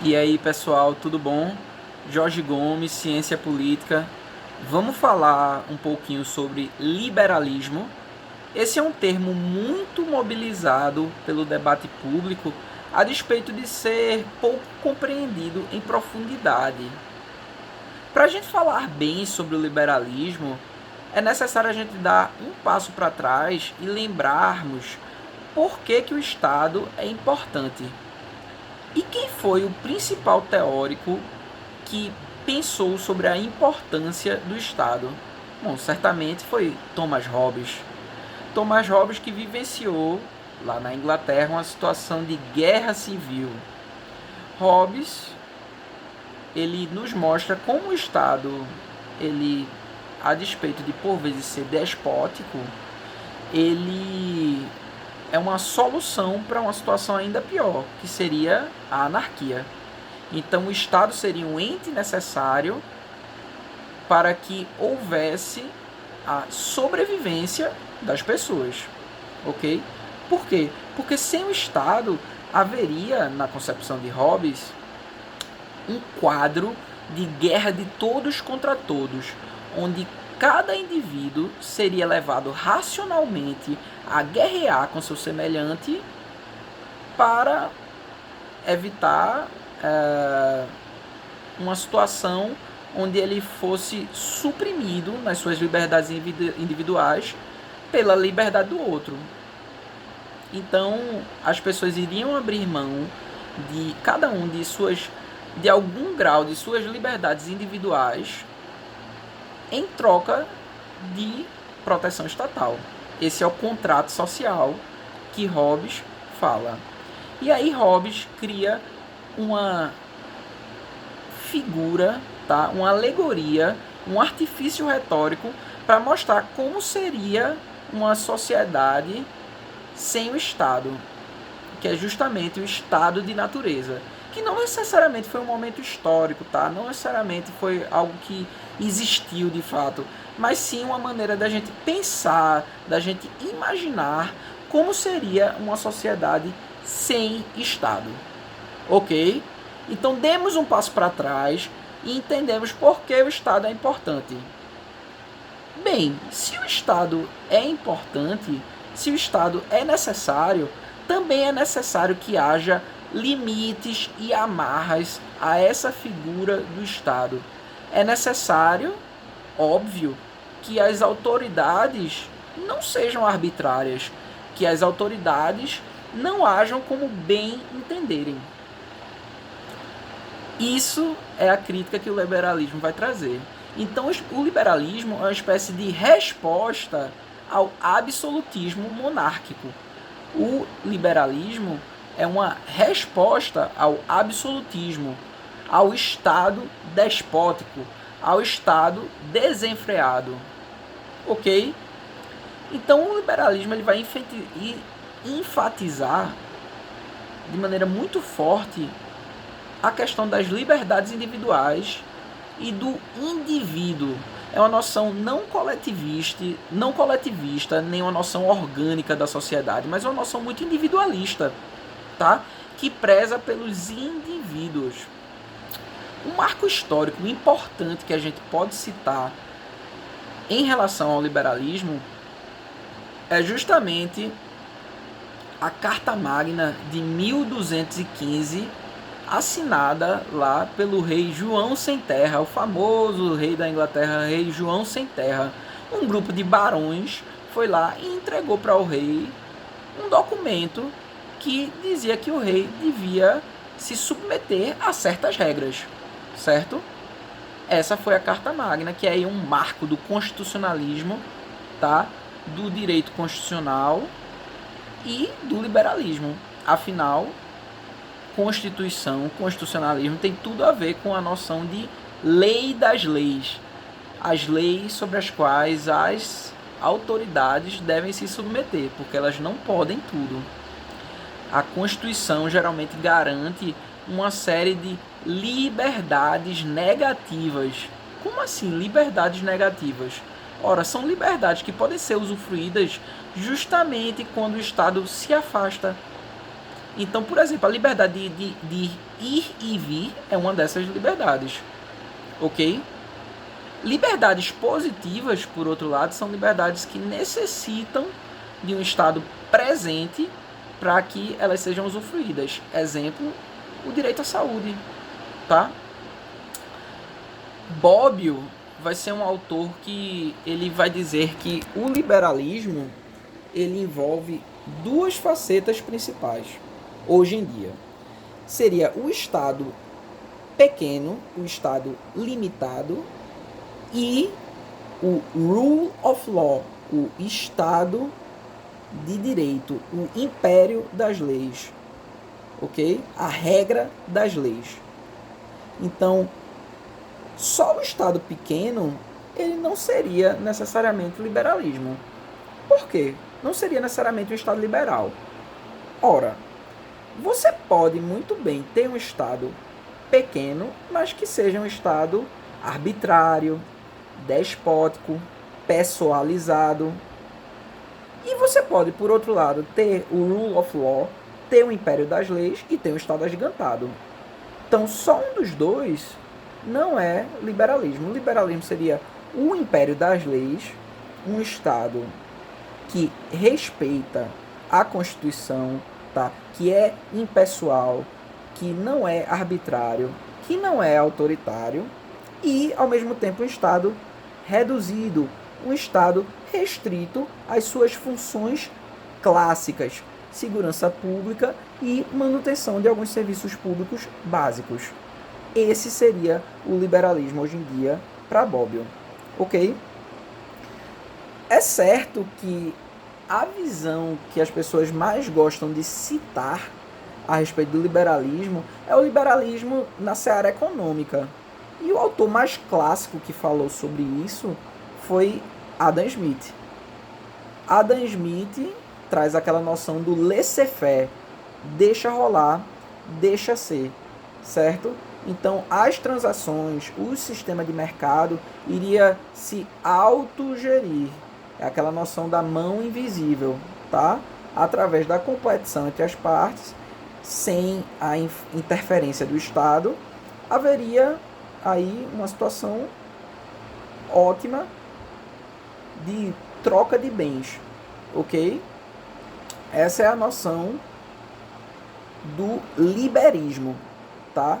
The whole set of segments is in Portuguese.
E aí, pessoal, tudo bom? Jorge Gomes, Ciência Política. Vamos falar um pouquinho sobre liberalismo. Esse é um termo muito mobilizado pelo debate público, a despeito de ser pouco compreendido em profundidade. Para a gente falar bem sobre o liberalismo, é necessário a gente dar um passo para trás e lembrarmos por que o Estado é importante. E quem foi o principal teórico que pensou sobre a importância do Estado? Bom, certamente foi Thomas Hobbes. Thomas Hobbes que vivenciou lá na Inglaterra uma situação de guerra civil. Hobbes, ele nos mostra como o Estado, ele, a despeito de por vezes ser despótico, ele é uma solução para uma situação ainda pior, que seria a anarquia. Então o Estado seria um ente necessário para que houvesse a sobrevivência das pessoas, ok? Por quê? Porque sem o Estado haveria, na concepção de Hobbes, um quadro de guerra de todos contra todos, onde cada indivíduo seria levado racionalmente a guerrear com seu semelhante para evitar uma situação onde ele fosse suprimido nas suas liberdades individuais pela liberdade do outro. Então, as pessoas iriam abrir mão de cada um de algum grau de suas liberdades individuais em troca de proteção estatal. Esse é o contrato social que Hobbes fala. E aí Hobbes cria uma figura, tá? Uma alegoria, um artifício retórico para mostrar como seria uma sociedade sem o Estado, que é justamente o estado de natureza, que não necessariamente foi um momento histórico, tá? Não necessariamente foi algo que existiu de fato, mas sim uma maneira da gente pensar, da gente imaginar como seria uma sociedade sem Estado. Ok? Então demos um passo para trás e entendemos por que o Estado é importante. Bem, se o Estado é importante, se o Estado é necessário, também é necessário que haja limites e amarras a essa figura do Estado. É necessário, óbvio, que as autoridades não sejam arbitrárias, que as autoridades não ajam como bem entenderem. Isso é a crítica que o liberalismo vai trazer. Então, o liberalismo é uma espécie de resposta ao absolutismo monárquico. O liberalismo é uma resposta ao absolutismo, ao Estado despótico, ao Estado desenfreado. Ok? Então, o liberalismo ele vai enfatizar de maneira muito forte a questão das liberdades individuais e do indivíduo. É uma noção não coletivista, nem uma noção orgânica da sociedade, mas uma noção muito individualista, tá? Que preza pelos indivíduos. Um marco histórico importante que a gente pode citar em relação ao liberalismo é justamente a Carta Magna de 1215, assinada lá pelo rei João Sem Terra, o famoso rei da Inglaterra, rei João Sem Terra. Um grupo de barões foi lá e entregou para o rei um documento que dizia que o rei devia se submeter a certas regras, certo? Essa foi a Carta Magna, que é aí um marco do constitucionalismo, tá? Do direito constitucional e do liberalismo. Afinal, Constituição, constitucionalismo tem tudo a ver com a noção de lei das leis. As leis sobre as quais as autoridades devem se submeter, porque elas não podem tudo. A Constituição geralmente garante uma série de liberdades negativas. Como assim liberdades negativas? Ora, são liberdades que podem ser usufruídas justamente quando o Estado se afasta. Então, por exemplo, a liberdade de ir e vir é uma dessas liberdades, ok? Liberdades positivas, por outro lado, são liberdades que necessitam de um Estado presente para que elas sejam usufruídas. Exemplo, o direito à saúde, tá? Bobbio vai ser um autor que ele vai dizer que o liberalismo ele envolve duas facetas principais hoje em dia. Seria o Estado pequeno, o Estado limitado e o rule of law, o Estado de direito, o império das leis, ok? A regra das leis. Então, só o Estado pequeno, ele não seria necessariamente liberalismo. Por quê? Não seria necessariamente um Estado liberal. Ora, você pode muito bem ter um Estado pequeno, mas que seja um Estado arbitrário, despótico, pessoalizado. E você pode, por outro lado, ter o rule of law, ter o império das leis e ter um Estado agigantado. Então, só um dos dois não é liberalismo. O liberalismo seria o império das leis, um Estado que respeita a Constituição, tá? Que é impessoal, que não é arbitrário, que não é autoritário e, ao mesmo tempo, um Estado reduzido, um Estado restrito às suas funções clássicas, segurança pública e manutenção de alguns serviços públicos básicos. Esse seria o liberalismo hoje em dia para Bobbio, ok? É certo que a visão que as pessoas mais gostam de citar a respeito do liberalismo é o liberalismo na seara econômica. E o autor mais clássico que falou sobre isso foi Adam Smith. Adam Smith traz aquela noção do laissez-faire, deixa rolar, deixa ser, certo? Então, as transações, o sistema de mercado iria se autogerir. É aquela noção da mão invisível, tá? Através da competição entre as partes, sem a interferência do Estado, haveria aí uma situação ótima de troca de bens, ok? Essa é a noção do liberismo, tá?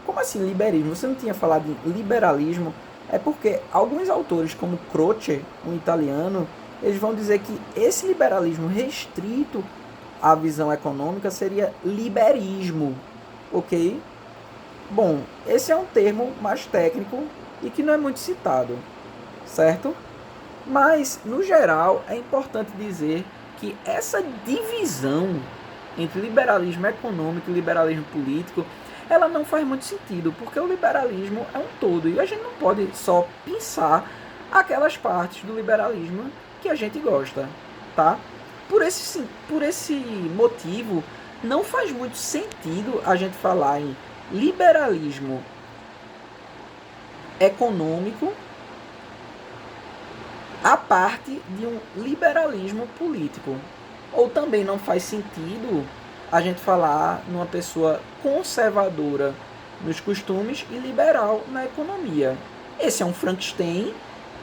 Como assim liberismo? Você não tinha falado de liberalismo? É porque alguns autores, como Croce, um italiano, eles vão dizer que esse liberalismo restrito à visão econômica seria liberismo, ok? Bom, esse é um termo mais técnico e que não é muito citado, certo? Mas, no geral, é importante dizer que essa divisão entre liberalismo econômico e liberalismo político, ela não faz muito sentido, porque o liberalismo é um todo, e a gente não pode só pensar aquelas partes do liberalismo que a gente gosta, tá? Por esse motivo, não faz muito sentido a gente falar em liberalismo econômico a parte de um liberalismo político. Ou também não faz sentido a gente falar numa pessoa conservadora nos costumes e liberal na economia. Esse é um Frankenstein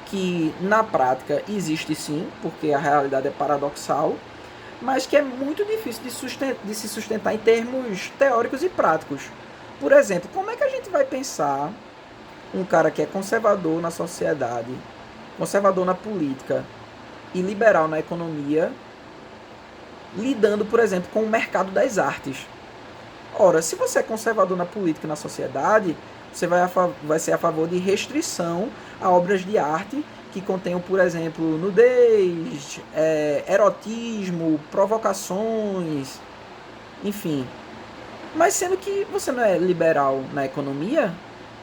que na prática existe sim, porque a realidade é paradoxal, mas que é muito difícil de se sustentar em termos teóricos e práticos. Por exemplo, como é que a gente vai pensar um cara que é conservador na sociedade, conservador na política e liberal na economia, lidando, por exemplo, com o mercado das artes? Ora, se você é conservador na política e na sociedade, você vai ser a favor de restrição a obras de arte que contenham, por exemplo, nudez, erotismo, provocações, enfim. Mas sendo que você não é liberal na economia,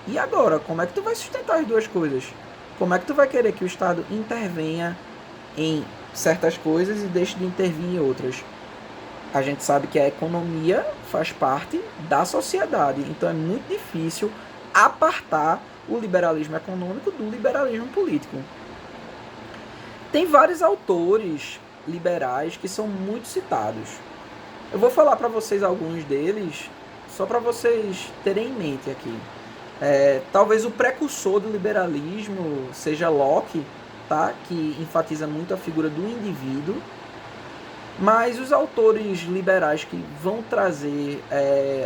e agora? Como é que tu vai sustentar as duas coisas? Como é que tu vai querer que o Estado intervenha em certas coisas e deixe de intervir em outras? A gente sabe que a economia faz parte da sociedade, então é muito difícil apartar o liberalismo econômico do liberalismo político. Tem vários autores liberais que são muito citados. Eu vou falar para vocês alguns deles, só para vocês terem em mente aqui. Talvez o precursor do liberalismo seja Locke, tá? Que enfatiza muito a figura do indivíduo. Mas os autores liberais que vão trazer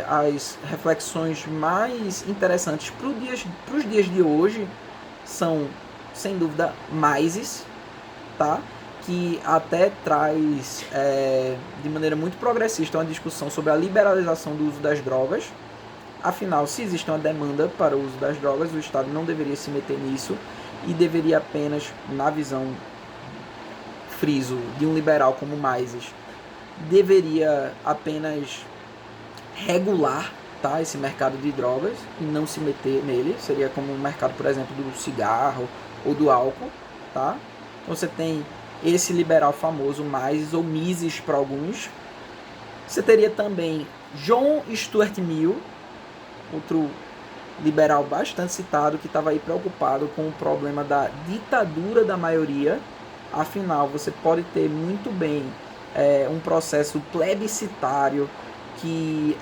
as reflexões mais interessantes para os dias de hoje são, sem dúvida, Mises, tá? Que até traz de maneira muito progressista uma discussão sobre a liberalização do uso das drogas. Afinal, se existe uma demanda para o uso das drogas, o Estado não deveria se meter nisso e deveria apenas, na visão friso de um liberal como Mises, deveria apenas regular, tá, esse mercado de drogas e não se meter nele. Seria como o mercado, por exemplo, do cigarro ou do álcool, tá? Então você tem esse liberal famoso, Mises ou Mises para alguns. Você teria também John Stuart Mill, outro liberal bastante citado, que estava aí preocupado com o problema da ditadura da maioria. Afinal, você pode ter muito bem um processo plebiscitário que,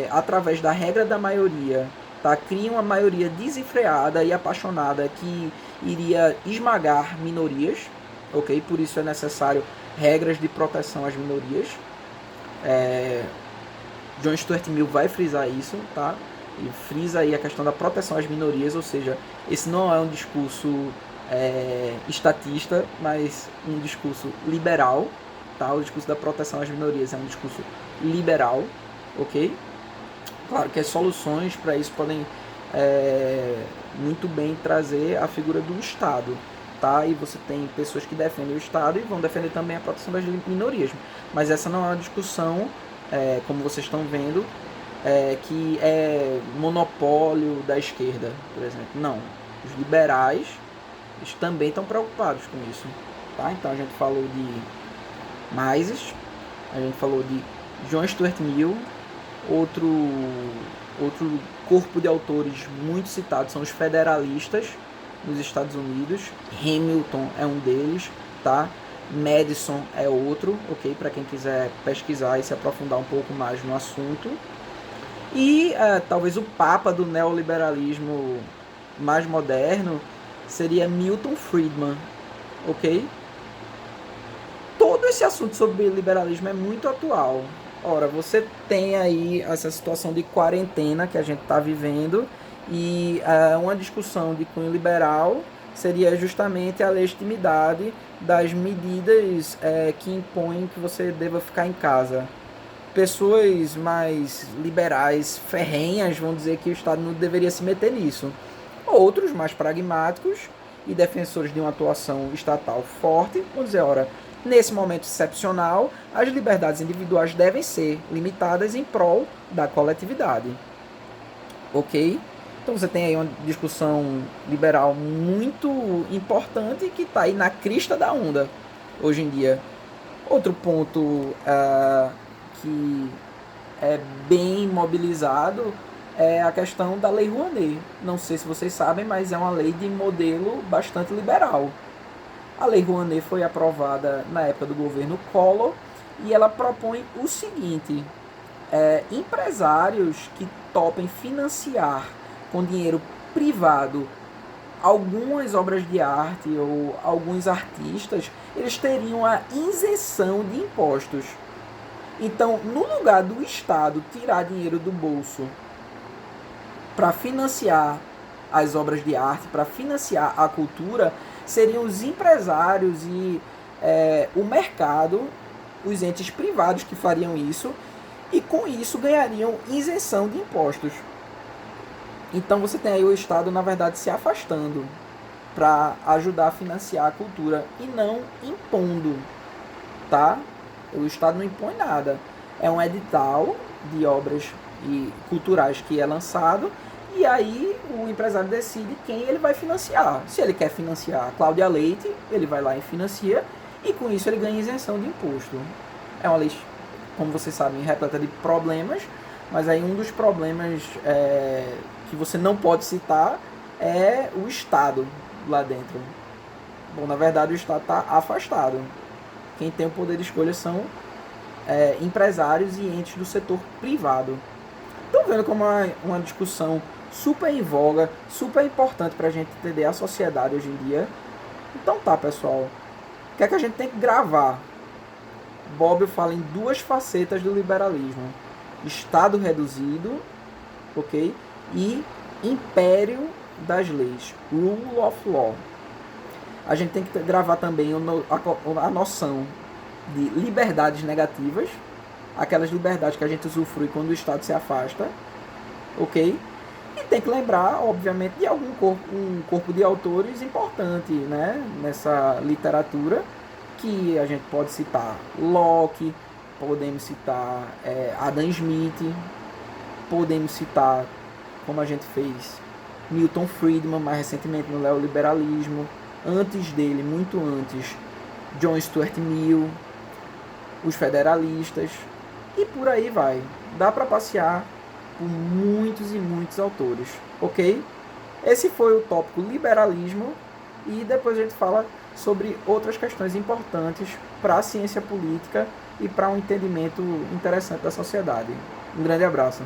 através da regra da maioria, tá, cria uma maioria desenfreada e apaixonada que iria esmagar minorias, ok? Por isso é necessário regras de proteção às minorias. John Stuart Mill vai frisar isso, tá? E frisa aí a questão da proteção às minorias, ou seja, esse não é um discurso estatista, mas um discurso liberal, tá? O discurso da proteção às minorias é um discurso liberal, ok? Claro que as soluções para isso podem muito bem trazer a figura do Estado, tá? E você tem pessoas que defendem o Estado e vão defender também a proteção das minorias, mas essa não é uma discussão, como vocês estão vendo, que é monopólio da esquerda, por exemplo. Não, os liberais eles também estão preocupados com isso, tá? Então a gente falou de Mises, a gente falou de John Stuart Mill, outro corpo de autores muito citados são os federalistas nos Estados Unidos. Hamilton é um deles, tá? Madison é outro, ok? Para quem quiser pesquisar e se aprofundar um pouco mais no assunto. E talvez o papa do neoliberalismo mais moderno seria Milton Friedman, ok? Todo esse assunto sobre liberalismo é muito atual. Ora, você tem aí essa situação de quarentena que a gente está vivendo e uma discussão de cunho liberal seria justamente a legitimidade das medidas que impõem que você deva ficar em casa. Pessoas mais liberais, ferrenhas, vão dizer que o Estado não deveria se meter nisso. Outros, mais pragmáticos e defensores de uma atuação estatal forte, vão dizer, ora, nesse momento excepcional, as liberdades individuais devem ser limitadas em prol da coletividade. Ok? Então você tem aí uma discussão liberal muito importante que está aí na crista da onda hoje em dia. Outro ponto que é bem mobilizado é a questão da Lei Rouanet. Não sei se vocês sabem, mas é uma lei de modelo bastante liberal. A Lei Rouanet foi aprovada na época do governo Collor e ela propõe o seguinte: empresários que topem financiar com dinheiro privado algumas obras de arte ou alguns artistas, eles teriam a isenção de impostos. Então, no lugar do Estado tirar dinheiro do bolso para financiar as obras de arte, para financiar a cultura, seriam os empresários e o mercado, os entes privados que fariam isso, e com isso ganhariam isenção de impostos. Então você tem aí o Estado, na verdade, se afastando para ajudar a financiar a cultura e não impondo, tá? O Estado não impõe nada. É um edital de obras culturais que é lançado e aí o empresário decide quem ele vai financiar. Se ele quer financiar a Cláudia Leite, ele vai lá e financia e com isso ele ganha isenção de imposto. É uma lei, como vocês sabem, repleta de problemas, mas aí um dos problemas que você não pode citar é o Estado lá dentro. Bom, na verdade o Estado está afastado. Quem tem o poder de escolha são empresários e entes do setor privado. Estão vendo como é uma discussão super em voga, super importante para a gente entender a sociedade hoje em dia? Então tá, pessoal. O que é que a gente tem que gravar? Bobbio fala em duas facetas do liberalismo. Estado reduzido, ok? E império das leis, rule of law. A gente tem que gravar também a noção de liberdades negativas, aquelas liberdades que a gente usufrui quando o Estado se afasta, ok? E tem que lembrar, obviamente, de um corpo de autores importante, né, nessa literatura, que a gente pode citar Locke, podemos citar Adam Smith, podemos citar, como a gente fez, Milton Friedman, mais recentemente no neoliberalismo, antes dele, muito antes, John Stuart Mill, os federalistas, e por aí vai. Dá para passear por muitos e muitos autores, ok? Esse foi o tópico liberalismo, e depois a gente fala sobre outras questões importantes para a ciência política e para um entendimento interessante da sociedade. Um grande abraço.